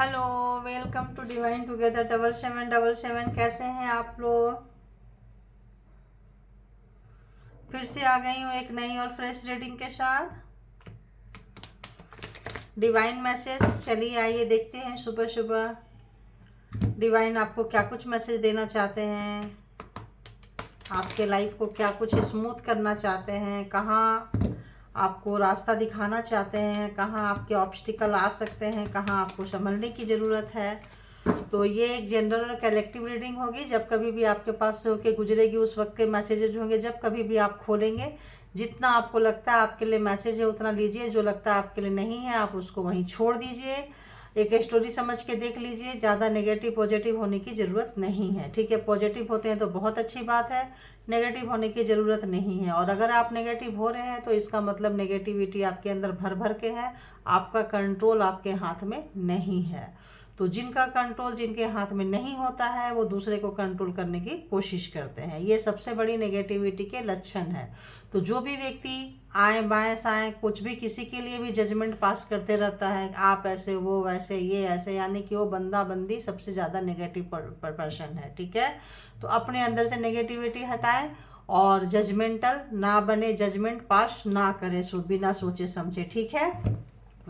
Hello, welcome to Divine Together 7777। कैसे हैं आप लोग? फिर से आ गई हूँ एक नई और फ्रेश रीडिंग के साथ। डिवाइन मैसेज, चलिए आइए देखते हैं सुबह सुबह डिवाइन आपको क्या कुछ मैसेज देना चाहते हैं, आपके लाइफ को क्या कुछ स्मूथ करना चाहते हैं, कहाँ आपको रास्ता दिखाना चाहते हैं, कहाँ आपके ऑब्स्टिकल आ सकते हैं, कहाँ आपको संभलने की ज़रूरत है। तो ये एक जनरल और कलेक्टिव रीडिंग होगी। जब कभी भी आपके पास से होके गुजरेगी उस वक्त के मैसेजेज होंगे। जब कभी भी आप खोलेंगे, जितना आपको लगता है आपके लिए मैसेज है उतना लीजिए, जो लगता है आपके लिए नहीं है आप उसको वहीं छोड़ दीजिए। एक स्टोरी समझ के देख लीजिए, ज़्यादा नेगेटिव पॉजिटिव होने की ज़रूरत नहीं है। ठीक है, पॉजिटिव होते हैं तो बहुत अच्छी बात है, नेगेटिव होने की ज़रूरत नहीं है। और अगर आप नेगेटिव हो रहे हैं तो इसका मतलब नेगेटिविटी आपके अंदर भर भर के है, आपका कंट्रोल आपके हाथ में नहीं है। तो जिनका कंट्रोल जिनके हाथ में नहीं होता है वो दूसरे को कंट्रोल करने की कोशिश करते हैं, ये सबसे बड़ी नेगेटिविटी के लक्षण है। तो जो भी व्यक्ति आए बाएं साएं कुछ भी किसी के लिए भी जजमेंट पास करते रहता है, आप ऐसे वो वैसे ये ऐसे, यानी कि वो बंदा बंदी सबसे ज़्यादा नेगेटिव पर्सन है। ठीक है, तो अपने अंदर से नेगेटिविटी हटाएं और जजमेंटल ना बने, जजमेंट पास ना करें बिना सोचे समझे। ठीक है,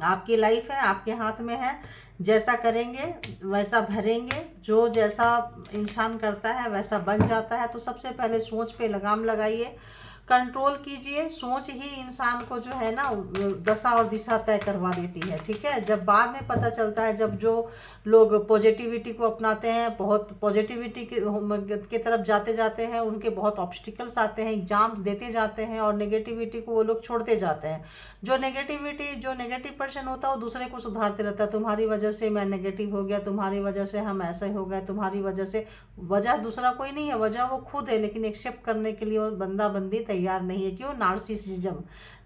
आपकी लाइफ है, आपके हाथ में है, जैसा करेंगे वैसा भरेंगे। जो जैसा इंसान करता है वैसा बन जाता है। तो सबसे पहले सोच पे लगाम लगाइए, कंट्रोल कीजिए। सोच ही इंसान को जो है ना दशा और दिशा तय करवा देती है। ठीक है, जब बाद में पता चलता है, जब जो लोग पॉजिटिविटी को अपनाते हैं, बहुत पॉजिटिविटी के तरफ जाते जाते हैं, उनके बहुत ऑब्स्टिकल्स आते हैं, एग्जाम देते जाते हैं और नेगेटिविटी को वो लोग छोड़ते जाते हैं। जो नेगेटिव पर्सन होता है वो दूसरे को सुधारते रहता है, तुम्हारी वजह से मैं नेगेटिव हो गया, तुम्हारी वजह से हम ऐसे हो गए, तुम्हारी वजह से। वजह दूसरा कोई नहीं है, वजह वो खुद है, लेकिन एक्सेप्ट करने के लिए वो बंदा बंदी तैयार नहीं है। क्यों?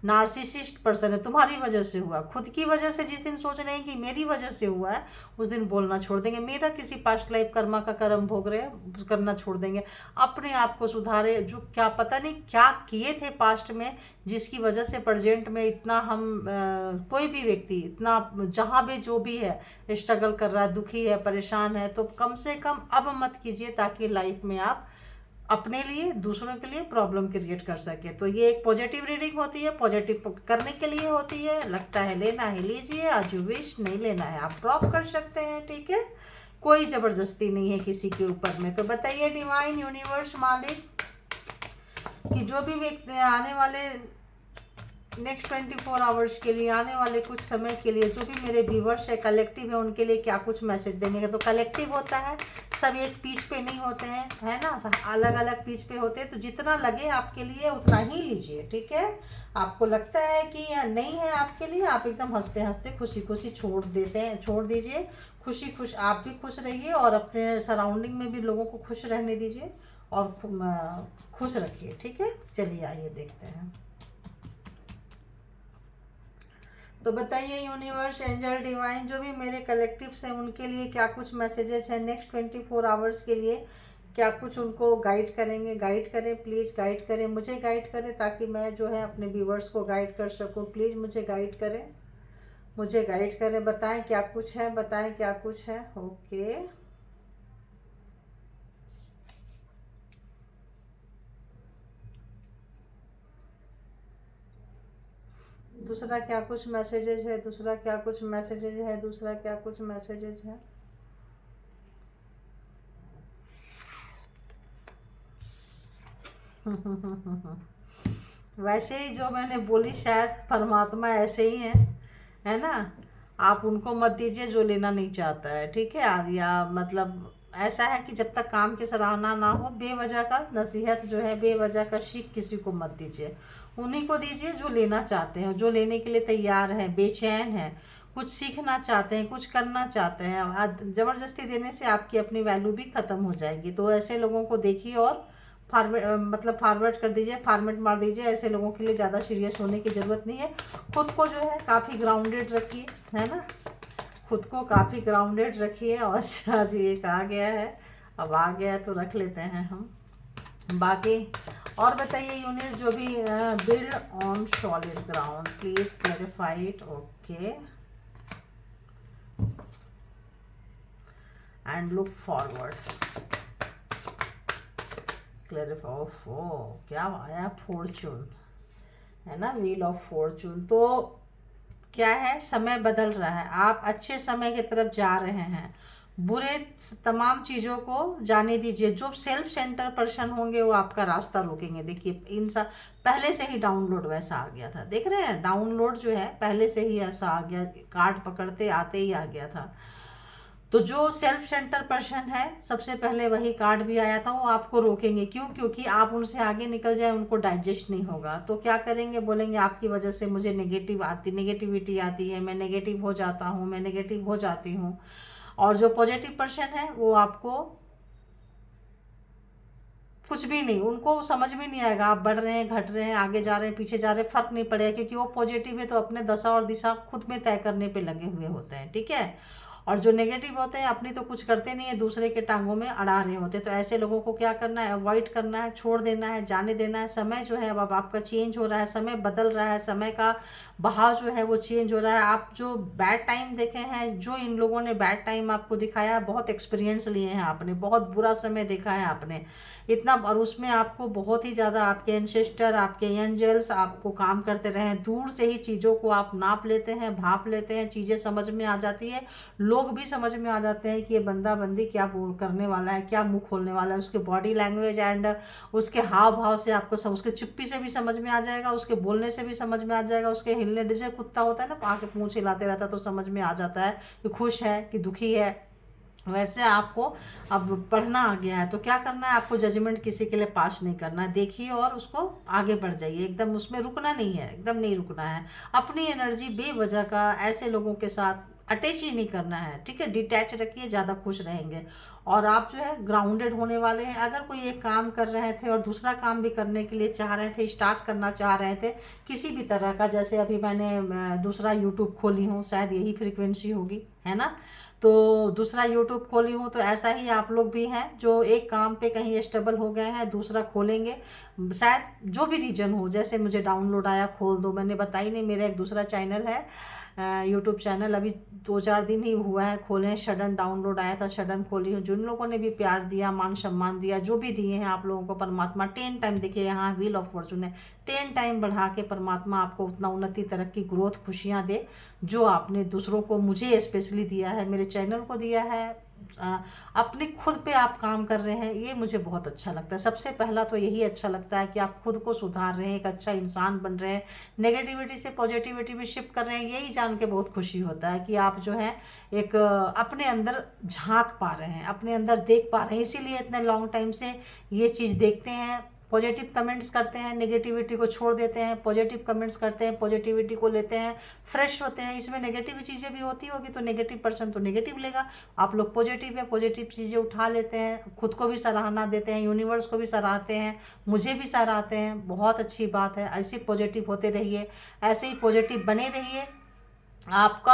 नार्सिसिस्ट पर्सन है, तुम्हारी वजह से हुआ। खुद की वजह से जिस दिन सोच रहे हैं कि मेरी वजह से हुआ है, उस दिन बोलना छोड़ देंगे, मेरा किसी पास्ट लाइफ कर्मा का कर्म भोग रहे हैं, करना छोड़ देंगे। अपने आप को सुधारे, जो क्या पता नहीं क्या किए थे पास्ट में जिसकी वजह से प्रेजेंट में इतना हम कोई भी व्यक्ति इतना जहाँ भी जो भी है स्ट्रगल कर रहा है, दुखी है, परेशान है, तो कम से कम अब मत कीजिए, ताकि लाइफ में आप अपने लिए दूसरों के लिए प्रॉब्लम क्रिएट कर सके। तो ये एक पॉजिटिव रीडिंग होती है, पॉजिटिव करने के लिए होती है। लगता है लेना है लीजिए, आज विश नहीं लेना है आप ड्रॉप कर सकते हैं। ठीक है, कोई ज़बरदस्ती नहीं है किसी के ऊपर में। तो बताइए डिवाइन यूनिवर्स मालिक कि जो भी व्यक्ति आने वाले नेक्स्ट 24 आवर्स के लिए, आने वाले कुछ समय के लिए, जो भी मेरे व्यूवर्स है कलेक्टिव है, उनके लिए क्या कुछ मैसेज देंगे। तो कलेक्टिव होता है, सब एक पीच पे नहीं होते हैं, है ना, अलग अलग पीच पे होते हैं। तो जितना लगे आपके लिए उतना ही लीजिए। ठीक है, आपको लगता है कि नहीं है आपके लिए, आप एकदम हंसते हंसते खुशी खुशी छोड़ दीजिए। खुश आप भी खुश रहिए और अपने सराउंडिंग में भी लोगों को खुश रहने दीजिए और खुश रखिए। ठीक है, चलिए आइए देखते हैं। तो बताइए यूनिवर्स, एंजल, डिवाइन, जो भी मेरे कलेक्टिव्स हैं उनके लिए क्या कुछ मैसेजेस हैं नेक्स्ट 24 आवर्स के लिए, क्या कुछ उनको गाइड करेंगे। गाइड करें प्लीज़, गाइड करें, मुझे गाइड करें, ताकि मैं जो है अपने व्यूवर्स को गाइड कर सकूं। प्लीज़ मुझे गाइड करें, मुझे गाइड करें, बताएं क्या कुछ है, बताएं क्या कुछ है। ओके, दूसरा क्या कुछ मैसेजेज है, दूसरा क्या कुछ मैसेजेज है, दूसरा क्या कुछ मैसेजेज है। वैसे ही जो मैंने बोली, शायद परमात्मा ऐसे ही हैं, है ना। आप उनको मत दीजिए जो लेना नहीं चाहता है। ठीक है, या मतलब ऐसा है कि जब तक काम की सराहना ना हो, बेवजह का नसीहत जो है, बेवजह का शिक किसी को मत दीजिए। उन्हीं को दीजिए जो लेना चाहते हैं, जो लेने के लिए तैयार हैं, बेचैन हैं, कुछ सीखना चाहते हैं, कुछ करना चाहते हैं। ज़बरदस्ती देने से आपकी अपनी वैल्यू भी ख़त्म हो जाएगी। तो ऐसे लोगों को देखिए और फॉरवर्ड कर दीजिए, फॉर्मेट मार दीजिए। ऐसे लोगों के लिए ज़्यादा सीरियस होने की ज़रूरत नहीं है। खुद को जो है काफ़ी ग्राउंडेड रखिए, है ना, खुद को काफ़ी ग्राउंडेड रखिए। और अच्छा जी, एक आ गया है, अब आ गया है तो रख लेते हैं हम बाकी। और बताइए यूनिट, जो भी build on solid ground, please clarify it. Okay, and look forward. Clarify. Oh क्या आया, फॉर्चून है ना, व्हील ऑफ फॉर्चून। तो क्या है, समय बदल रहा है, आप अच्छे समय की तरफ जा रहे हैं। बुरे तमाम चीज़ों को जाने दीजिए। जो सेल्फ सेंटर पर्सन होंगे वो आपका रास्ता रोकेंगे। देखिए इंसान पहले से ही डाउनलोड वैसा आ गया था, देख रहे हैं, डाउनलोड जो है पहले से ही ऐसा आ गया, कार्ड पकड़ते आते ही आ गया था। तो जो सेल्फ सेंटर पर्सन है सबसे पहले वही कार्ड भी आया था, वो आपको रोकेंगे। क्यों? क्योंकि आप उनसे आगे निकल जाए, उनको डाइजेस्ट नहीं होगा। तो क्या करेंगे, बोलेंगे आपकी वजह से मुझे नेगेटिविटी आती है, मैं नेगेटिव हो जाता हूँ, मैं नेगेटिव हो जाती हूँ। और जो पॉजिटिव पर्सन है वो आपको कुछ भी नहीं, उनको समझ में नहीं आएगा आप बढ़ रहे हैं, घट रहे हैं, आगे जा रहे हैं, पीछे जा रहे हैं, फर्क नहीं पड़ेगा। क्योंकि वो पॉजिटिव है तो अपने दशा और दिशा खुद में तय करने पे लगे हुए होते हैं, ठीक है। और जो नेगेटिव होते हैं अपनी तो कुछ करते नहीं है, दूसरे के टांगों में अड़ा रहे होते हैं। तो ऐसे लोगों को क्या करना है, अवॉइड करना है, छोड़ देना है, जाने देना है। समय जो है अब आपका चेंज हो रहा है, समय बदल रहा है, समय का बहाव जो है वो चेंज हो रहा है। आप जो बैड टाइम देखे हैं, जो इन लोगों ने बैड टाइम आपको दिखाया है, बहुत एक्सपीरियंस लिए हैं आपने, बहुत बुरा समय देखा है आपने इतना, और उसमें आपको बहुत ही ज़्यादा आपके एंसेस्टर, आपके एंजल्स आपको काम करते रहे हैं। दूर से ही चीज़ों को आप नाप लेते हैं, भाप लेते हैं, चीज़ें समझ में आ जाती है। लोग भी समझ में आ जाते हैं कि ये बंदा बंदी क्या बोल करने वाला है, क्या मुंह खोलने वाला है। उसके बॉडी लैंग्वेज एंड उसके हाव भाव से आपको उसके चुप्पी से भी समझ में आ जाएगा, उसके बोलने से भी समझ में आ जाएगा, उसके हिलने, जैसे कुत्ता होता है ना आके पूंछ हिलाते रहता है तो समझ में आ जाता है कि खुश है कि दुखी है। वैसे आपको अब पढ़ना आ गया है तो क्या करना है, आपको जजमेंट किसी के लिए पास नहीं करना है। देखिए और उसको आगे बढ़ जाइए, एकदम उसमें रुकना नहीं है, एकदम नहीं रुकना है। अपनी एनर्जी बेवजह का ऐसे लोगों के साथ अटैच ही नहीं करना है, ठीक है। डिटैच रखिए, ज़्यादा खुश रहेंगे। और आप जो है ग्राउंडेड होने वाले हैं। अगर कोई एक काम कर रहे थे और दूसरा काम भी करने के लिए चाह रहे थे, स्टार्ट करना चाह रहे थे किसी भी तरह का, जैसे अभी मैंने दूसरा यूट्यूब खोली हूँ, शायद यही फ्रीक्वेंसी होगी, है ना। तो दूसरा यूट्यूब खोली हूँ, तो ऐसा ही आप लोग भी हैं जो एक काम पे कहीं स्टेबल हो गए हैं, दूसरा खोलेंगे। शायद जो भी रीजन हो, जैसे मुझे डाउनलोड आया खोल दो, मैंने बताई नहीं, मेरा एक दूसरा चैनल है यूट्यूब चैनल, अभी 2-4 दिन ही हुआ है खोले, सडन डाउनलोड आया था, सडन खोली हूँ। जिन लोगों ने भी प्यार दिया, मान सम्मान दिया, जो भी दिए हैं आप लोगों को परमात्मा 10 टाइम, देखिए यहाँ व्हील ऑफ फॉर्चून है, 10 टाइम बढ़ा के परमात्मा आपको उतना उन्नति, तरक्की, ग्रोथ, खुशियाँ दे जो आपने दूसरों को, मुझे स्पेशली दिया है, मेरे चैनल को दिया है। अपने खुद पे आप काम कर रहे हैं, ये मुझे बहुत अच्छा लगता है। सबसे पहला तो यही अच्छा लगता है कि आप खुद को सुधार रहे हैं, एक अच्छा इंसान बन रहे हैं, नेगेटिविटी से पॉजिटिविटी में शिफ्ट कर रहे हैं। यही जान के बहुत खुशी होता है कि आप जो है एक अपने अंदर झांक पा रहे हैं, अपने अंदर देख पा रहे हैं। इसीलिए इतने लॉन्ग टाइम से ये चीज़ देखते हैं, पॉजिटिव कमेंट्स करते हैं, नेगेटिविटी को छोड़ देते हैं, पॉजिटिव कमेंट्स करते हैं, पॉजिटिविटी को लेते हैं, फ्रेश होते हैं। इसमें नेगेटिव चीज़ें भी होती होगी तो नेगेटिव पर्सन तो नेगेटिव लेगा, आप लोग पॉजिटिव है, पॉजिटिव चीज़ें उठा लेते हैं, खुद को भी सराहना देते हैं, यूनिवर्स को भी सराहते हैं, मुझे भी सराहते हैं। बहुत अच्छी बात है, ऐसे पॉजिटिव होते रहिए, ऐसे ही पॉजिटिव बने रहिए। आपको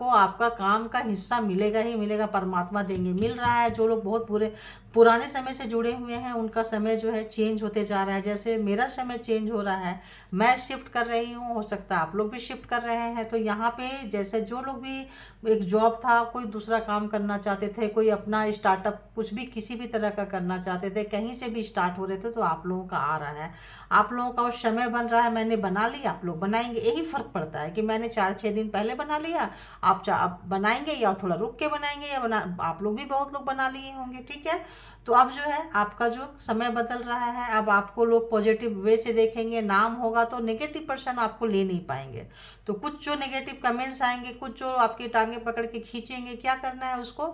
आपका काम का हिस्सा मिलेगा ही मिलेगा, परमात्मा देंगे, मिल रहा है। जो लोग बहुत पुराने समय से जुड़े हुए हैं उनका समय जो है चेंज होते जा रहा है, जैसे मेरा समय चेंज हो रहा है, मैं शिफ्ट कर रही हूँ, हो सकता है आप लोग भी शिफ्ट कर रहे हैं। तो यहाँ पे जैसे जो लोग भी एक जॉब था, कोई दूसरा काम करना चाहते थे, कोई अपना स्टार्टअप कुछ भी किसी भी तरह का करना चाहते थे, कहीं से भी स्टार्ट हो रहे थे, तो आप लोगों का आ रहा है, आप लोगों का उस समय बन रहा है। मैंने बना लिया, आप लोग बनाएंगे, यही फर्क पड़ता है कि मैंने 4-6 दिन पहले बना लिया, आप बनाएंगे या थोड़ा रुक के बनाएंगे, या आप लोग भी बहुत लोग बना लिए होंगे, ठीक है। तो अब जो है आपका जो समय बदल रहा है, अब आपको लोग पॉजिटिव वे से देखेंगे, नाम होगा तो नेगेटिव पर्सन आपको ले नहीं पाएंगे। तो कुछ जो नेगेटिव कमेंट्स आएंगे, कुछ जो आपकी टांगे पकड़ के खींचेंगे, क्या करना है, उसको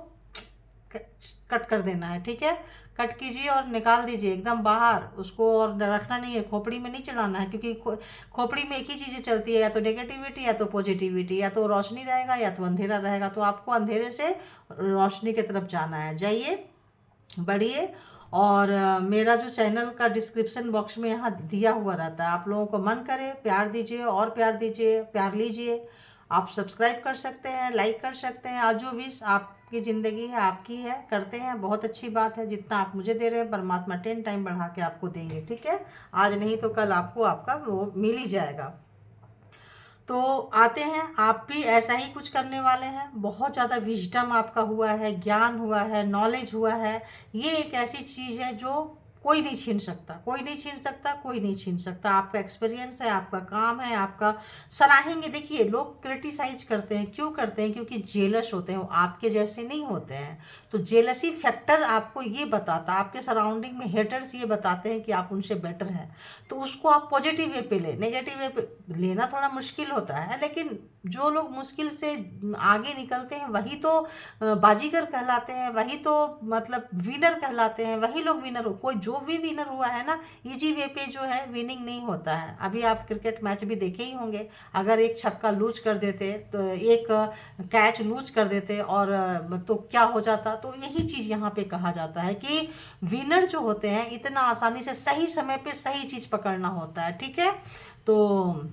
कट कर देना है, ठीक है। कट कीजिए और निकाल दीजिए एकदम बाहर उसको, और रखना नहीं है, खोपड़ी में नहीं चलाना है। क्योंकि खोपड़ी में एक ही चीज़ें चलती है, या तो नेगेटिविटी या तो पॉजिटिविटी, या तो रोशनी रहेगा या तो अंधेरा रहेगा। तो आपको अंधेरे से रोशनी की तरफ जाना है, जाइए, बढ़िए। और मेरा जो चैनल का डिस्क्रिप्शन बॉक्स में यहाँ दिया हुआ रहता है, आप लोगों को मन करे प्यार दीजिए, और प्यार दीजिए, प्यार लीजिए। आप सब्सक्राइब कर सकते हैं, लाइक कर सकते हैं, आज जो भी आपकी ज़िंदगी है आपकी है, करते हैं, बहुत अच्छी बात है। जितना आप मुझे दे रहे हैं परमात्मा 10 टाइम बढ़ा के आपको देंगे, ठीक है। आज नहीं तो कल आपको आपका वो मिल ही जाएगा। तो आते हैं, आप भी ऐसा ही कुछ करने वाले हैं। बहुत ज़्यादा विजडम आपका हुआ है, ज्ञान हुआ है, नॉलेज हुआ है। ये एक ऐसी चीज़ है जो कोई नहीं छीन सकता, कोई नहीं छीन सकता, कोई नहीं छीन सकता। आपका एक्सपीरियंस है, आपका काम है, आपका सराहेंगे। देखिए, लोग क्रिटिसाइज करते हैं, क्यों करते हैं? क्योंकि जेलस होते हैं, वो आपके जैसे नहीं होते हैं। तो जेलसी फैक्टर आपको ये बताता, आपके सराउंडिंग में हेटर्स ये बताते हैं कि आप उनसे बेटर हैं। तो उसको आप पॉजिटिव वे पे ले, नेगेटिव वे पे लेना थोड़ा मुश्किल होता है, लेकिन जो लोग मुश्किल से आगे निकलते हैं वही तो बाजीगर कहलाते हैं, वही तो मतलब विनर कहलाते हैं, वही लोग विनर हो। कोई जो भी विनर हुआ है ना, इजी वे पे जो है विनिंग नहीं होता है। अभी आप क्रिकेट मैच भी देखे ही होंगे, अगर एक छक्का लूज कर देते तो एक कैच लूज कर देते और तो क्या हो जाता। तो यही चीज़ यहाँ पे कहा जाता है कि विनर जो होते हैं इतना आसानी से सही समय पे सही चीज़ पकड़ना होता है। ठीक है, तो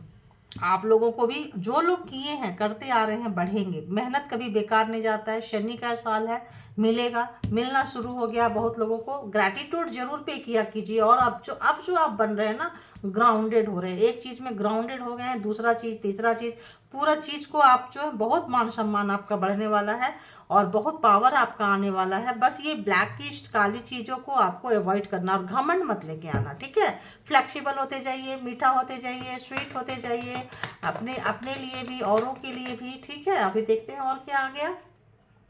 आप लोगों को भी, जो लोग किए हैं करते आ रहे हैं, बढ़ेंगे। मेहनत कभी बेकार नहीं जाता है। शनि का साल है, मिलेगा, मिलना शुरू हो गया बहुत लोगों को। ग्रैटिट्यूड जरूर पे किया कीजिए। और अब जो आप बन रहे हैं ना, ग्राउंडेड हो रहे हैं, एक चीज़ में ग्राउंडेड हो गए हैं, दूसरा चीज़, तीसरा चीज़, पूरा चीज़ को आप जो है, बहुत मान सम्मान आपका बढ़ने वाला है और बहुत पावर आपका आने वाला है। बस ये ब्लैकिश काली चीज़ों को आपको अवॉइड करना और घमंड मत लेके आना। ठीक है, फ्लेक्सिबल होते जाइए, मीठा होते जाइए, स्वीट होते जाइए, अपने अपने लिए भी, औरों के लिए भी। ठीक है, अभी देखते हैं और क्या आ गया।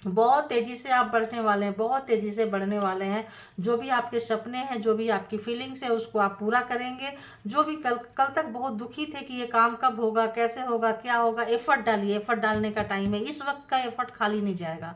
बहुत तेजी से आप बढ़ने वाले हैं, बहुत तेजी से बढ़ने वाले हैं। जो भी आपके सपने हैं, जो भी आपकी फीलिंग्स है, उसको आप पूरा करेंगे। जो भी कल कल तक बहुत दुखी थे कि ये काम कब होगा, कैसे होगा, क्या होगा, एफर्ट डालिए। एफर्ट डालने का टाइम है, इस वक्त का एफर्ट खाली नहीं जाएगा।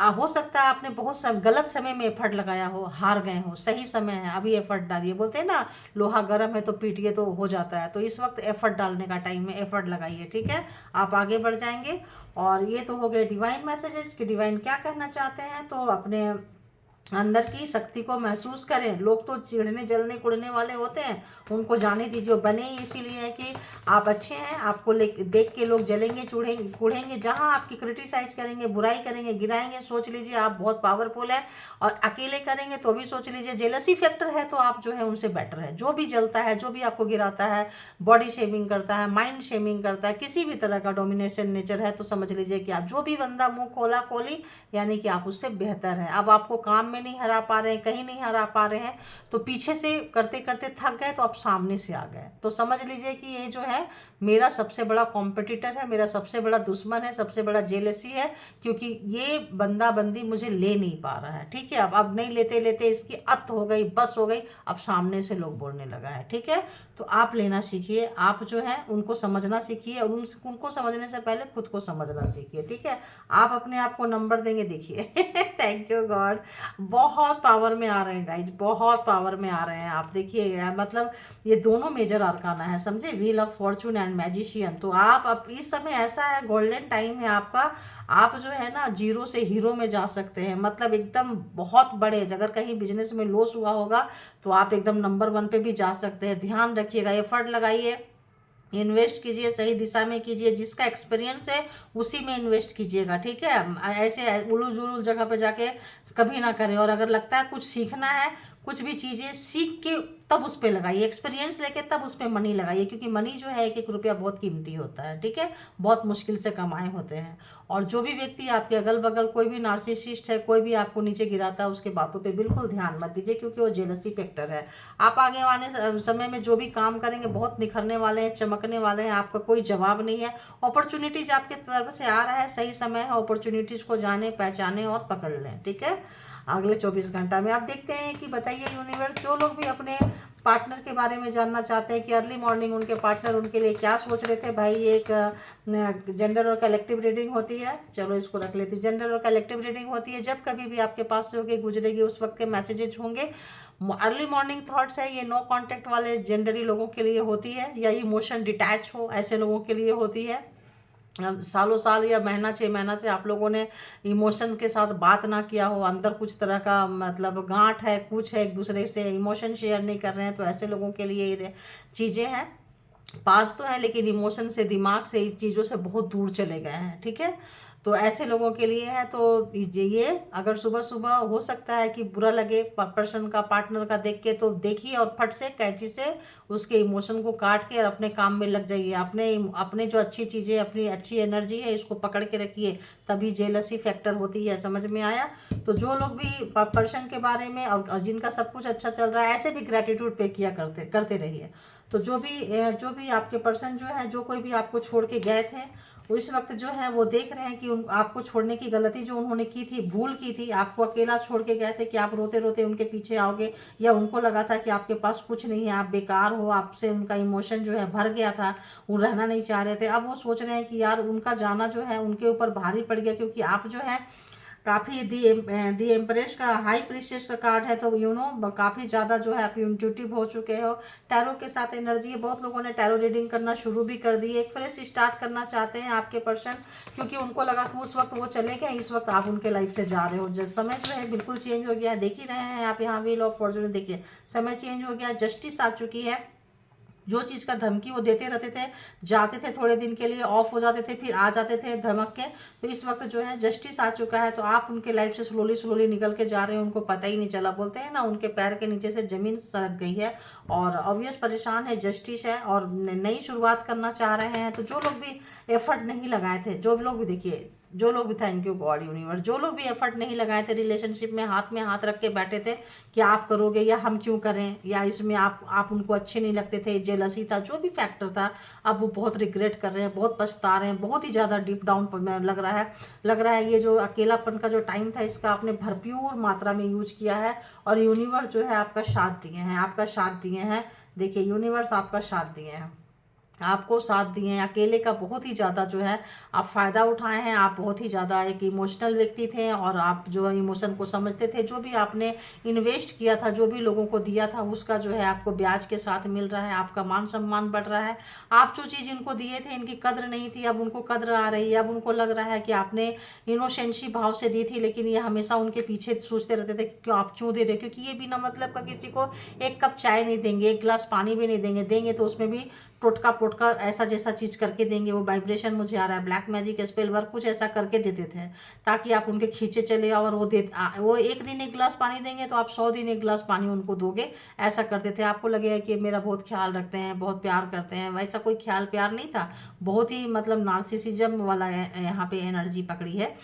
हो सकता है आपने बहुत गलत समय में एफर्ट लगाया हो, हार गए हो, सही समय है, अभी एफर्ट डालिए। बोलते हैं ना, लोहा गर्म है तो पीटिए तो हो जाता है। तो इस वक्त एफर्ट डालने का टाइम है, एफर्ट लगाइए। ठीक है, आप आगे बढ़ जाएंगे। और ये तो हो गए डिवाइन मैसेजेस कि डिवाइन क्या कहना चाहते हैं। तो अपने अंदर की शक्ति को महसूस करें। लोग तो चिढ़ने जलने कुड़ने वाले होते हैं, उनको जाने दीजिए। बने ही इसीलिए है कि आप अच्छे हैं, आपको देख के लोग जलेंगे, चूढ़ेंगे, कुढ़ेंगे। जहां आपकी क्रिटिसाइज करेंगे, बुराई करेंगे, गिराएंगे, सोच लीजिए आप बहुत पावरफुल है। और अकेले करेंगे तो भी सोच लीजिए जेलसी फैक्टर है, तो आप जो है उनसे बेटर है। जो भी जलता है, जो भी आपको गिराता है, बॉडी शेमिंग करता है, माइंड शेमिंग करता है, किसी भी तरह का डोमिनेशन नेचर है, तो समझ लीजिए कि आप जो भी बंदा मुंह खोला खोली, यानी कि आप उससे बेहतर है। अब आपको काम में नहीं हरा पा रहे हैं, कहीं नहीं हरा पा रहे हैं, तो पीछे से करते करते थक गए, तो आप सामने से आ गए। तो समझ लीजिए कि ये जो है मेरा सबसे बड़ा कॉम्पिटिटर है, मेरा सबसे बड़ा दुश्मन है, सबसे बड़ा जेलसी है, क्योंकि ये बंदा बंदी मुझे ले नहीं पा रहा है। ठीक है, अब नहीं लेते लेते इसकी अत हो गई, बस हो गई, अब सामने से लोग बोलने लगा है। ठीक है, तो आप लेना सीखिए, आप जो है उनको समझना सीखिए, और उनको समझने से पहले खुद को समझना सीखिए। ठीक है, आप अपने आप को नंबर देंगे, देखिए। थैंक यू गॉड, बहुत पावर में आ रहे हैं गाइज, बहुत पावर में आ रहे हैं आप। देखिए, मतलब ये दोनों मेजर आर्काना है, समझे, wheel of Fortune and magician. तो आप अब इस समय ऐसा है, गोल्डन टाइम है आपका। आप जो है ना, जीरो से हीरो में जा सकते हैं, मतलब एकदम बहुत बड़े। अगर कहीं बिजनेस में लॉस हुआ होगा तो आप एकदम नंबर 1 पे भी जा सकते हैं। ध्यान रखिएगा, एफर्ट लगाइए, इन्वेस्ट कीजिए, सही दिशा में कीजिए, जिसका एक्सपीरियंस है उसी में इन्वेस्ट कीजिएगा। ठीक है, ऐसे उलूल जुलूल जगह पे जाके कभी ना करें। और अगर लगता है कुछ सीखना है, कुछ भी चीज़ें सीख के तब उस पर लगाइए, एक्सपीरियंस लेके तब उस पर मनी लगाइए, क्योंकि मनी जो है, एक एक रुपया बहुत कीमती होता है। ठीक है, बहुत मुश्किल से कमाए होते हैं। और जो भी व्यक्ति आपके अगल बगल कोई भी नार्सिसिस्ट है, कोई भी आपको नीचे गिराता है, उसके बातों पे बिल्कुल ध्यान मत दीजिए, क्योंकि वो जेलसी फैक्टर है। आप आगे आने समय में जो भी काम करेंगे बहुत निखरने वाले हैं, चमकने वाले हैं, आपका कोई जवाब नहीं है। अपॉर्चुनिटीज आपके तरफ से आ रहा है, सही समय है, अपॉर्चुनिटीज को जाने, पहचाने और पकड़ लें। ठीक है, अगले 24 घंटा में आप देखते हैं कि बताइए यूनिवर्स, जो लोग भी अपने पार्टनर के बारे में जानना चाहते हैं कि अर्ली मॉर्निंग उनके पार्टनर उनके लिए क्या सोच रहे थे। भाई, एक जेंडर और कलेक्टिव रीडिंग होती है, चलो इसको रख लेती हूँ। जेंडर और कलेक्टिव रीडिंग होती है, जब कभी भी आपके पास से होगी गुजरेगी, उस वक्त के मैसेजेज होंगे। अर्ली मॉर्निंग थॉट्स है, ये नो कांटेक्ट वाले जेंडरी लोगों के लिए होती है, या इमोशन डिटैच हो ऐसे लोगों के लिए होती है। सालों साल या महीना 6 महीना से आप लोगों ने इमोशन के साथ बात ना किया हो, अंदर कुछ तरह का मतलब गांठ है, कुछ है, एक दूसरे से इमोशन शेयर नहीं कर रहे हैं, तो ऐसे लोगों के लिए ये चीज़ें हैं। पास तो है, लेकिन इमोशन से, दिमाग से, इस चीज़ों से बहुत दूर चले गए हैं। ठीक है, तो ऐसे लोगों के लिए है। तो ये अगर सुबह सुबह हो सकता है कि बुरा लगे पर्सन का, पार्टनर का देख के, तो देखिए और फट से कैंची से उसके इमोशन को काट के और अपने काम में लग जाइए। अपने अपने जो अच्छी चीज़ें, अपनी अच्छी एनर्जी है, इसको पकड़ के रखिए, तभी जेलसी फैक्टर होती है। समझ में आया? तो जो लोग भी पर्सन के बारे में और जिनका सब कुछ अच्छा चल रहा है, ऐसे भी ग्रेटिट्यूड पे किया करते रहिए। तो जो भी आपके पर्सन जो है, जो कोई भी आपको छोड़ के गए थे, इस वक्त जो है वो देख रहे हैं कि आपको छोड़ने की गलती जो उन्होंने की थी, भूल की थी, आपको अकेला छोड़ के गए थे कि आप रोते रोते उनके पीछे आओगे, या उनको लगा था कि आपके पास कुछ नहीं है, आप बेकार हो, आपसे उनका इमोशन जो है भर गया था, वो रहना नहीं चाह रहे थे। अब वो सोच रहे हैं कि यार उनका जाना जो है उनके ऊपर भारी पड़ गया, क्योंकि आप जो है काफ़ी दी एम्प्रेस का हाई प्रीशियस का कार्ड है। तो काफ़ी ज़्यादा जो है आप इंट्यूटिव हो चुके हो। टैरो के साथ एनर्जी है, बहुत लोगों ने टैरो रीडिंग करना शुरू भी कर दी है। एक फ्रेश स्टार्ट करना चाहते हैं आपके पर्सन, क्योंकि उनको लगा कि उस वक्त वो चले गए, इस वक्त आप उनके लाइफ से जा रहे हो। समय जो है बिल्कुल चेंज हो गया है, देख ही रहे हैं आप यहाँ व्हील ऑफ फॉर्च्यून, देखिए समय चेंज हो गया, जस्टिस आ चुकी है। जो चीज़ का धमकी वो देते रहते थे, जाते थे थोड़े दिन के लिए, ऑफ हो जाते थे, फिर आ जाते थे धमक के, तो इस वक्त जो है जस्टिस आ चुका है। तो आप उनके लाइफ से स्लोली स्लोली निकल के जा रहे हैं, उनको पता ही नहीं चला। बोलते हैं ना, उनके पैर के नीचे से जमीन सरक गई है, और ऑब्वियस परेशान है, जस्टिस है, और नई शुरुआत करना चाह रहे हैं। तो जो लोग भी एफर्ट नहीं लगाए थे, जो लोग भी देखिए, जो लोग भी, थैंक यू गॉड यूनिवर्स, जो लोग भी एफर्ट नहीं लगाए थे रिलेशनशिप में हाथ रख के बैठे थे कि आप करोगे या हम क्यों करें, या इसमें आप उनको अच्छे नहीं लगते थे, जेलसी था, जो भी फैक्टर था, अब वो बहुत रिग्रेट कर रहे हैं, बहुत पछता रहे हैं, बहुत ही ज़्यादा डीप डाउन लग रहा है ये जो अकेलापन का जो टाइम था, इसका आपने भरपूर मात्रा में यूज किया है, और यूनिवर्स जो है आपका साथ दिए हैं। देखिए यूनिवर्स आपका साथ दिए हैं, आपको साथ दिए हैं। अकेले का बहुत ही ज़्यादा जो है आप फ़ायदा उठाए हैं। आप बहुत ही ज़्यादा एक इमोशनल व्यक्ति थे, और आप जो इमोशन को समझते थे। जो भी आपने इन्वेस्ट किया था, जो भी लोगों को दिया था, उसका जो है आपको ब्याज के साथ मिल रहा है। आपका मान सम्मान बढ़ रहा है। आप जो चीज़ इनको दिए थे, इनकी कद्र नहीं थी, अब उनको कद्र आ रही है। अब उनको लग रहा है कि आपने इनोसेंसी भाव से दी थी, लेकिन ये हमेशा उनके पीछे सोचते रहते थे क्यों आप क्यों दे रहे, क्योंकि ये बिना मतलब का किसी को एक कप चाय नहीं देंगे, एक गिलास पानी भी नहीं देंगे तो उसमें भी टोटका पोटका ऐसा जैसा चीज़ करके देंगे। वो वाइब्रेशन मुझे आ रहा है, ब्लैक मैजिक स्पेल वर्क कुछ ऐसा करके देते थे, ताकि आप उनके खींचे चले। और वो एक दिन एक गिलास पानी देंगे तो आप 100 दिन एक गिलास पानी उनको दोगे, ऐसा करते थे। आपको लगेगा कि मेरा बहुत ख्याल रखते हैं, बहुत प्यार करते हैं, वैसा कोई ख्याल प्यार नहीं था। बहुत ही मतलब नार्सिसिज्म वाला यहाँ पे एनर्जी पकड़ी है।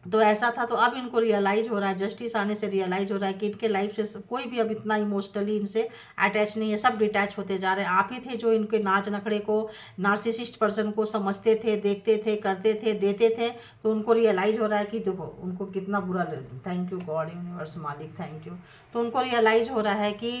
तो ऐसा था। तो अब इनको रियलाइज हो रहा है, जस्टिस आने से रियलाइज हो रहा है कि इनके लाइफ से कोई भी अब इतना इमोशनली इनसे अटैच नहीं है, सब डिटैच होते जा रहे हैं। आप ही थे जो इनके नाच नखड़े को, नार्सिसिस्ट पर्सन को समझते थे, देखते थे, करते थे, देते थे। तो उनको रियलाइज हो रहा है कि देखो उनको कितना बुरा थैंक यू गॉड यूनिवर्स मालिक, थैंक यू। तो उनको रियलाइज हो रहा है कि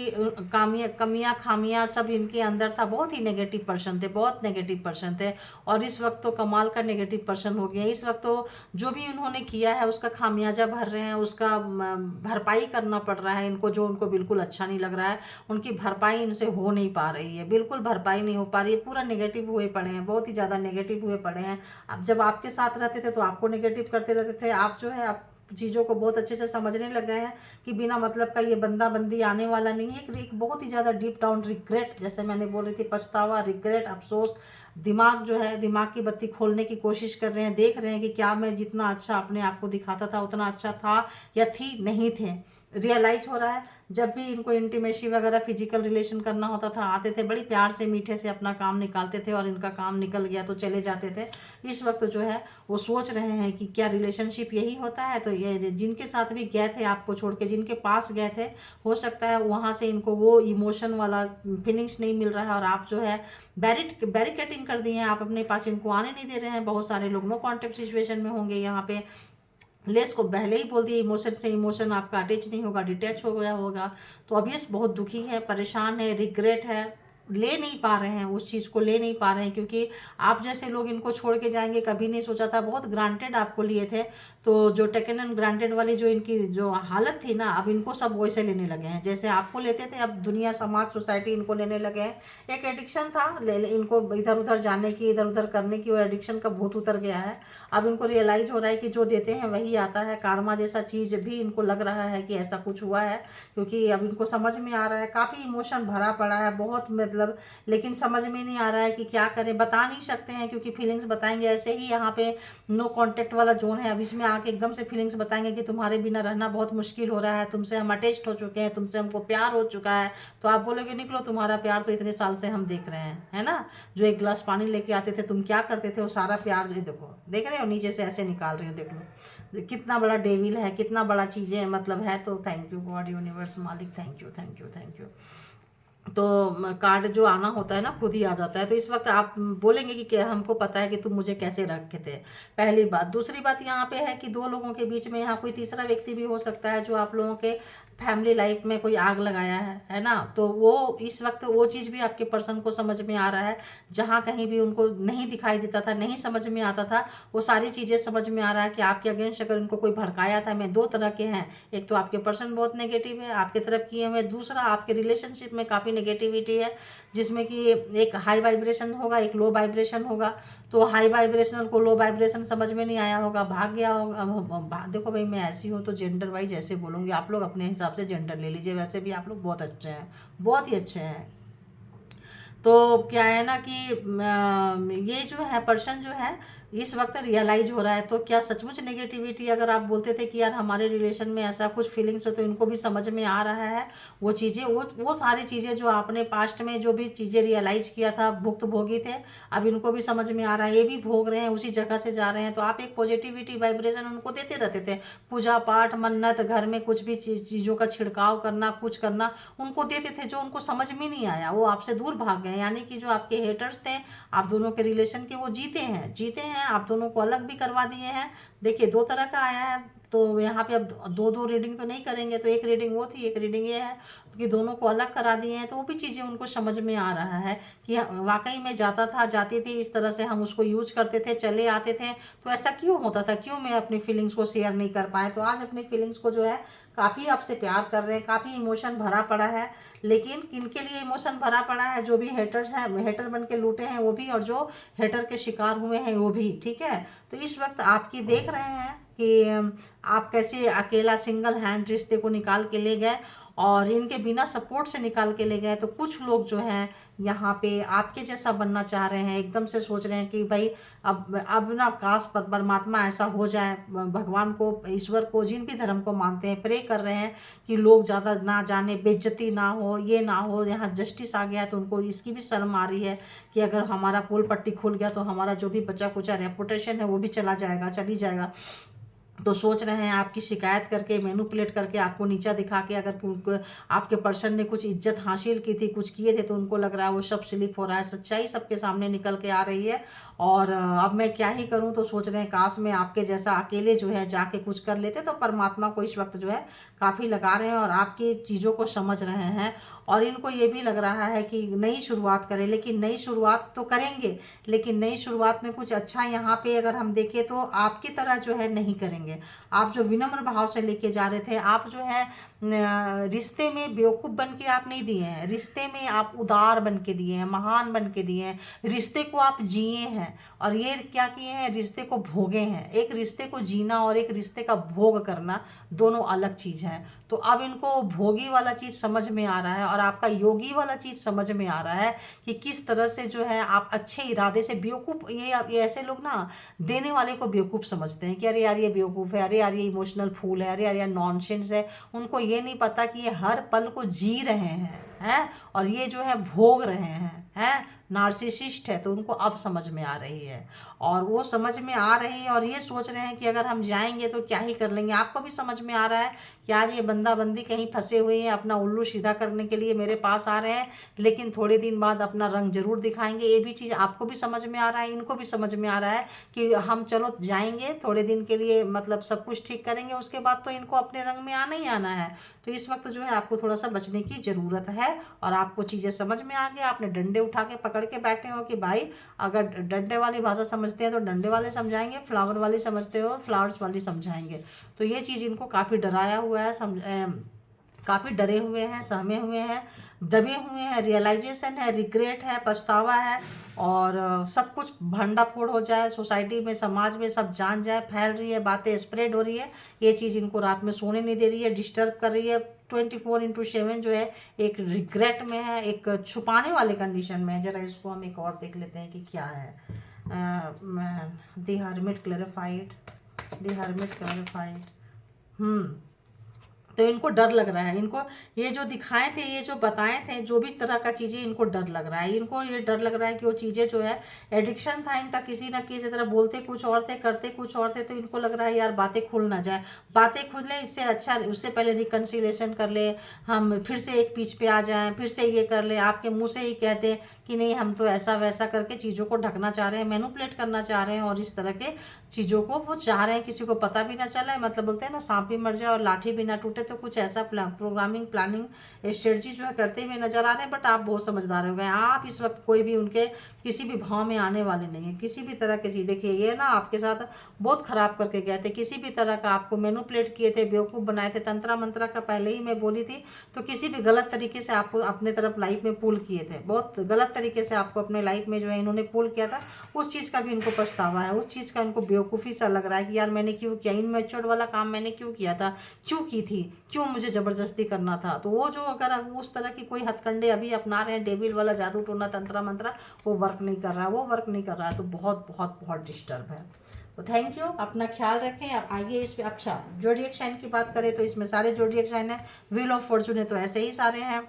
कमियाँ खामियाँ सब इनके अंदर था। बहुत ही नेगेटिव पर्सन थे, बहुत नेगेटिव पर्सन थे, और इस वक्त तो कमाल का नेगेटिव पर्सन हो गया। इस वक्त तो जो भी उन्होंने किया है उसका खामियाजा भर रहे हैं, उसका भरपाई करना पड़ रहा है इनको। जो उनको बिल्कुल अच्छा नहीं लग रहा है, उनकी भरपाई इनसे हो नहीं पा रही है, बिल्कुल भरपाई नहीं हो पा रही है। पूरा नेगेटिव हुए पड़े हैं, बहुत ही ज़्यादा नेगेटिव हुए पड़े हैं। अब जब आपके साथ रहते थे तो आपको नेगेटिव करते रहते थे। आप जो है आप चीज़ों को बहुत अच्छे से समझने लग गए हैं कि बिना मतलब का ये बंदा बंदी आने वाला नहीं है। एक बहुत ही ज़्यादा डीप डाउन रिग्रेट, जैसे मैंने बोल रही थी, पछतावा, रिग्रेट, अफसोस। दिमाग जो है, दिमाग की बत्ती खोलने की कोशिश कर रहे हैं, देख रहे हैं कि क्या मैं जितना अच्छा अपने आप को दिखाता था उतना अच्छा था या थी, नहीं थे। रियलाइज हो रहा है। जब भी इनको इंटीमेसी वगैरह फिजिकल रिलेशन करना होता था, आते थे बड़ी प्यार से मीठे से अपना काम निकालते थे, और इनका काम निकल गया तो चले जाते थे। इस वक्त जो है वो सोच रहे हैं कि क्या रिलेशनशिप यही होता है। तो ये जिनके साथ भी गए थे आपको छोड़ के, जिनके पास गए थे, हो सकता है वहाँ से इनको वो इमोशन वाला फीलिंग्स नहीं मिल रहा है, और आप जो है बैरिकेटिंग कर दिए हैं, आप अपने पास इनको आने नहीं दे रहे हैं। बहुत सारे लोग नो कॉन्टेक्ट सिचुएशन में होंगे यहाँ पे। लेस को पहले ही बोल दिए, इमोशन से इमोशन आपका अटैच नहीं होगा, डिटैच हो गया होगा। तो ऑब्वियस बहुत दुखी है, परेशान है, रिग्रेट है, ले नहीं पा रहे हैं, उस चीज़ को ले नहीं पा रहे हैं, क्योंकि आप जैसे लोग इनको छोड़ के जाएंगे कभी नहीं सोचा था। बहुत ग्रांटेड आपको लिए थे। तो जो टेकन एंड ग्रांटेड वाली जो इनकी जो हालत थी ना, अब इनको सब वैसे लेने लगे हैं जैसे आपको लेते थे, अब दुनिया समाज सोसाइटी इनको लेने लगे हैं। एक एडिक्शन था इनको इधर उधर जाने की, इधर उधर करने की, वो एडिक्शन का भूत उतर गया है। अब इनको रियलाइज हो रहा है कि जो देते हैं वही आता है। कार्मा जैसा चीज़ भी इनको लग रहा है कि ऐसा कुछ हुआ है, क्योंकि अब इनको समझ में आ रहा है। काफ़ी इमोशन भरा पड़ा है बहुत, मतलब लेकिन समझ में नहीं आ रहा है कि क्या करें, बता नहीं सकते हैं क्योंकि फीलिंग्स बताएंगे ऐसे ही। यहाँ पे नो कांटेक्ट वाला जोन है, अब इसमें आके एकदम से फीलिंग्स बताएंगे कि तुम्हारे बिना रहना बहुत मुश्किल हो रहा है, तुमसे हम अटैच्ड हो चुके हैं, तुमसे हमको प्यार हो चुका है। तो आप बोलोगे निकलो, तुम्हारा प्यार तो इतने साल से हम देख रहे हैं, है ना। जो एक गिलास पानी लेके आते थे, तुम क्या करते थे, वो सारा प्यार ये देखो, देख रहे हो नीचे से ऐसे निकाल रहे हो, देख लो कितना बड़ा डेविल है, कितना बड़ा चीज़ें मतलब है। तो थैंक यू गॉड, यूनिवर्स, मालिक, thank you thank you thank you. तो कार्ड जो आना होता है ना खुद ही आ जाता है। तो इस वक्त आप बोलेंगे कि क्या हमको पता है कि तुम मुझे कैसे रखे थे, पहली बात। दूसरी बात यहाँ पे है कि दो लोगों के बीच में यहाँ कोई तीसरा व्यक्ति भी हो सकता है जो आप लोगों के फैमिली लाइफ में कोई आग लगाया है ना। तो वो इस वक्त वो चीज़ भी आपके पर्सन को समझ में आ रहा है। जहाँ कहीं भी उनको नहीं दिखाई देता था, नहीं समझ में आता था, वो सारी चीज़ें समझ में आ रहा है कि आपके अगेंस्ट अगर उनको कोई भड़काया था। मैं दो तरह के हैं, एक तो आपके पर्सन बहुत नेगेटिव है आपके तरफ किए हुए, दूसरा आपके रिलेशनशिप में काफ़ी नेगेटिविटी है, जिसमें कि एक हाई वाइब्रेशन होगा, एक लो वाइब्रेशन होगा। तो हाई वाइब्रेशनल को लो वाइब्रेशन समझ में नहीं आया होगा, भाग गया होगा। देखो भाई, मैं ऐसी हूँ तो जेंडर वाइज ऐसे बोलूँगी, आप लोग अपने हिसाब से जेंडर ले लीजिए। वैसे भी आप लोग बहुत अच्छे हैं, बहुत ही अच्छे हैं। तो क्या है ना कि ये जो है पर्सन जो है इस वक्त रियलाइज हो रहा है। तो क्या सचमुच नेगेटिविटी, अगर आप बोलते थे कि यार हमारे रिलेशन में ऐसा कुछ फीलिंग्स हो, तो इनको भी समझ में आ रहा है वो चीज़ें, वो सारी चीज़ें जो आपने पास्ट में जो भी चीज़ें रियलाइज किया था, भुक्त भोगी थे, अब इनको भी समझ में आ रहा है, ये भी भोग रहे हैं, उसी जगह से जा रहे हैं। तो आप एक पॉजिटिविटी वाइब्रेशन उनको देते रहते थे, पूजा पाठ, मन्नत, घर में कुछ भी चीज़ों का छिड़काव करना, कुछ करना उनको देते थे, जो उनको समझ में नहीं आया, वो आपसे दूर भाग गए। यानी कि जो आपके हेटर्स थे आप दोनों के रिलेशन के, वो जीते हैं, जीते हैं, आप दोनों को अलग भी करवा दिए हैं। देखिए दो तरह का आया है, तो यहाँ पे अब दो दो रीडिंग तो नहीं करेंगे, तो एक रीडिंग वो थी, एक रीडिंग ये है कि दोनों को अलग करा दिए हैं। तो वो भी चीज़ें उनको समझ में आ रहा है कि वाकई में जाता था, जाती थी, इस तरह से हम उसको यूज करते थे, चले आते थे। तो ऐसा क्यों होता था, क्यों मैं अपनी फीलिंग्स को शेयर नहीं कर पाए। तो आज अपनी फीलिंग्स को जो है काफ़ी आपसे प्यार कर रहे हैं, काफ़ी इमोशन भरा पड़ा है। लेकिन किनके लिए इमोशन भरा पड़ा है, जो भी हेटर्स हैं, हेटर बन के लूटे हैं वो भी, और जो हेटर के शिकार हुए हैं वो भी, ठीक है। तो इस वक्त आपकी देख रहे हैं कि आप कैसे अकेला सिंगल हैंड रिश्ते को निकाल के ले गए, और इनके बिना सपोर्ट से निकाल के ले गए। तो कुछ लोग जो हैं यहाँ पे आपके जैसा बनना चाह रहे हैं, एकदम से सोच रहे हैं कि भाई अब ना काश परमात्मा ऐसा हो जाए, भगवान को, ईश्वर को, जिन भी धर्म को मानते हैं, प्रे कर रहे हैं कि लोग ज़्यादा ना जाने, बेइज्जती ना हो, ये ना हो। यहाँ जस्टिस आ गया तो उनको इसकी भी शर्म आ रही है कि अगर हमारा पोल पट्टी खुल गया तो हमारा जो भी बचा कुचा रेपुटेशन है वो भी चला जाएगा, चली जाएगा। तो सोच रहे हैं आपकी शिकायत करके, मैनिपुलेट करके, आपको नीचा दिखा के, अगर उनको आपके पर्सन ने कुछ इज्जत हासिल की थी, कुछ किए थे, तो उनको लग रहा है वो सब स्लिप हो रहा है, सच्चाई सबके सामने निकल के आ रही है। और अब मैं क्या ही करूं। तो सोच रहे हैं काश मैं आपके जैसा अकेले जो है जाके कुछ कर लेते। तो परमात्मा को इस वक्त जो है काफ़ी लगा रहे हैं और आपकी चीज़ों को समझ रहे हैं। और इनको ये भी लग रहा है कि नई शुरुआत करें, लेकिन नई शुरुआत तो करेंगे, लेकिन नई शुरुआत में कुछ अच्छा यहाँ पे अगर हम देखें तो आपकी तरह जो है नहीं करेंगे। आप जो विनम्र भाव से लेके जा रहे थे, आप जो है रिश्ते में बेवकूफ़ बन के आप नहीं दिए हैं, रिश्ते में आप उदार बन के दिए हैं, महान बन के दिए हैं, रिश्ते को आप जिए हैं। और ये क्या किए हैं, रिश्ते को भोगे हैं। एक रिश्ते को जीना और एक रिश्ते का भोग करना दोनों अलग चीज़ है। तो अब इनको भोगी वाला चीज़ समझ में आ रहा है और आपका योगी वाला चीज़ समझ में आ रहा है कि किस तरह से जो है आप अच्छे इरादे से बेवकूफ़, ये ऐसे लोग ना देने वाले को बेवकूफ़ समझते हैं कि अरे यार ये बेवकूफ़ है, अरे यार ये इमोशनल फूल है, अरे यार नॉनसेंस है। उनको ये नहीं पता कि ये हर पल को जी रहे हैं और ये जो है भोग रहे हैं नार्सिसिस्ट है। तो उनको अब समझ में आ रही है, और वो समझ में आ रही है और ये सोच रहे हैं कि अगर हम जाएंगे तो क्या ही कर लेंगे। आपको भी समझ में आ रहा है कि आज ये बंदा बंदी कहीं फंसे हुए हैं, अपना उल्लू सीधा करने के लिए मेरे पास आ रहे हैं, लेकिन थोड़े दिन बाद अपना रंग जरूर दिखाएंगे। ये भी चीज़ आपको भी समझ में आ रहा है, इनको भी समझ में आ रहा है कि हम चलो जाएंगे थोड़े दिन के लिए, मतलब सब कुछ ठीक करेंगे, उसके बाद तो इनको अपने रंग में आना ही आना है। तो इस वक्त जो है आपको थोड़ा सा बचने की ज़रूरत है, और आपको चीज़ें समझ में आ गया, आपने डंडे उठा के पकड़ पकड़ के बैठे हो कि भाई अगर डंडे वाली भाषा समझते हैं तो डंडे वाले समझाएंगे, फ्लावर वाली समझते हो फ्लावर्स वाली समझाएंगे। तो ये चीज़ इनको काफ़ी डराया हुआ है, काफ़ी डरे हुए हैं, सहमे हुए हैं, दबे हुए हैं, रियलाइजेशन है, रिग्रेट है, पछतावा है, और सब कुछ भंडाफोड़ हो जाए सोसाइटी में, समाज में, सब जान जाए, फैल रही है, बातें स्प्रेड हो रही है। ये चीज़ इनको रात में सोने नहीं दे रही है, डिस्टर्ब कर रही है। 24/7 जो है एक रिग्रेट में है, एक छुपाने वाले कंडीशन में है। जरा इसको हम एक और देख लेते हैं कि क्या है। The hermit clarified, the hermit clarified. तो इनको डर लग रहा है, इनको ये जो दिखाए थे, ये जो बताए थे, जो भी तरह का चीज़ें, इनको डर लग रहा है। इनको ये डर लग रहा है कि वो चीज़ें जो है एडिक्शन था इनका, किसी ना किसी तरह बोलते कुछ और थे, करते कुछ और थे। तो इनको लग रहा है यार बातें खुल ना जाए, बातें खुले इससे अच्छा, उससे पहले रिकन्सिलेशन कर ले, हम फिर से एक पीच पे आ जाएं, फिर से ये कर ले। आपके मुँह से ही कहते कि नहीं हम तो ऐसा वैसा करके चीज़ों को ढकना चाह रहे हैं, मैनिपुलेट करना चाह रहे हैं, और इस तरह के चीज़ों को वो चाह रहे हैं किसी को पता भी ना चले। मतलब बोलते हैं ना, सांप भी मर जाए और लाठी भी ना टूटे। तो कुछ ऐसा प्रोग्रामिंग, प्लानिंग, स्ट्रेटजी जो है करते हुए नजर आ रहे हैं। बट आप बहुत समझदार हो गए, आप इस वक्त कोई भी उनके किसी भी भाव में आने वाले नहीं है, किसी भी तरह की चीज़। देखिए ये ना आपके साथ बहुत खराब करके गए थे, किसी भी तरह का आपको मैनिपुलेट किए थे, बेवकूफ़ बनाए थे। तंत्रा मंत्रा का पहले ही मैं बोली थी। तो किसी भी गलत तरीके से आपको अपने तरफ लाइफ में पुल किए थे, बहुत गलत तरीके से आपको अपने लाइफ में जो है इन्होंने पुल किया था। उस चीज़ का भी इनको पछतावा है, उस चीज़ का इनको बेवकूफ़ी सा लग रहा है कि यार मैंने क्यों किया, इनमेच्योर वाला काम मैंने क्यों किया था, क्यों की थी, क्यों मुझे ज़बरदस्ती करना था। तो वो जो अगर उस तरह की कोई हथकंडे अभी अपना रहे हैं, डेविल वाला जादू टोना तंत्रा मंत्रा, वो वर्क नहीं कर रहा है, वो वर्क नहीं कर रहा है। तो बहुत बहुत बहुत डिस्टर्ब है। तो थैंक यू, अपना ख्याल रखें। अब आइए इस पे। अच्छा, जोडिएक साइन की बात करें तो इसमें सारे जोडिएक साइन है। व्हील ऑफ फॉर्चून है तो ऐसे ही सारे हैं।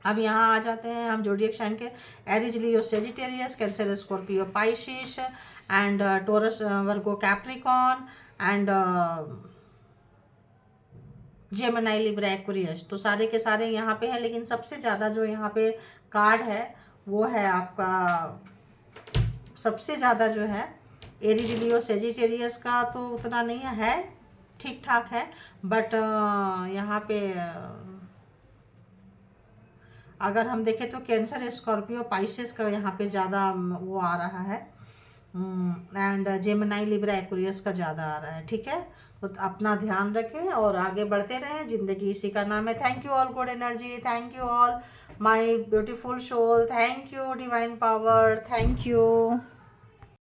अब यहाँ आ जाते हैं हम जोडिएक साइन के। Aries, Leo, Sagittarius, Cancer, Scorpio, Pisces, and Taurus, Virgo, Capricorn, and Gemini, Libra, Aquarius. तो सारे के सारे यहाँ पे हैं, लेकिन सबसे ज़्यादा जो यहाँ पे कार्ड है वो है आपका, सबसे ज़्यादा जो है एरिज, लियो, सेजिटेरियस का तो उतना नहीं है, ठीक ठाक है। बट यहाँ पे अगर हम देखें तो कैंसर, स्कॉर्पियो, पाइसेस का यहाँ पे ज़्यादा वो आ रहा है, एंड जेमिनी, लिब्रा, एक्वेरियस का ज़्यादा आ रहा है। ठीक है, तो अपना ध्यान रखें और आगे बढ़ते रहें, ज़िंदगी इसी का नाम है। Thank you all good energy, thank you all my beautiful soul, thank you divine power, thank you.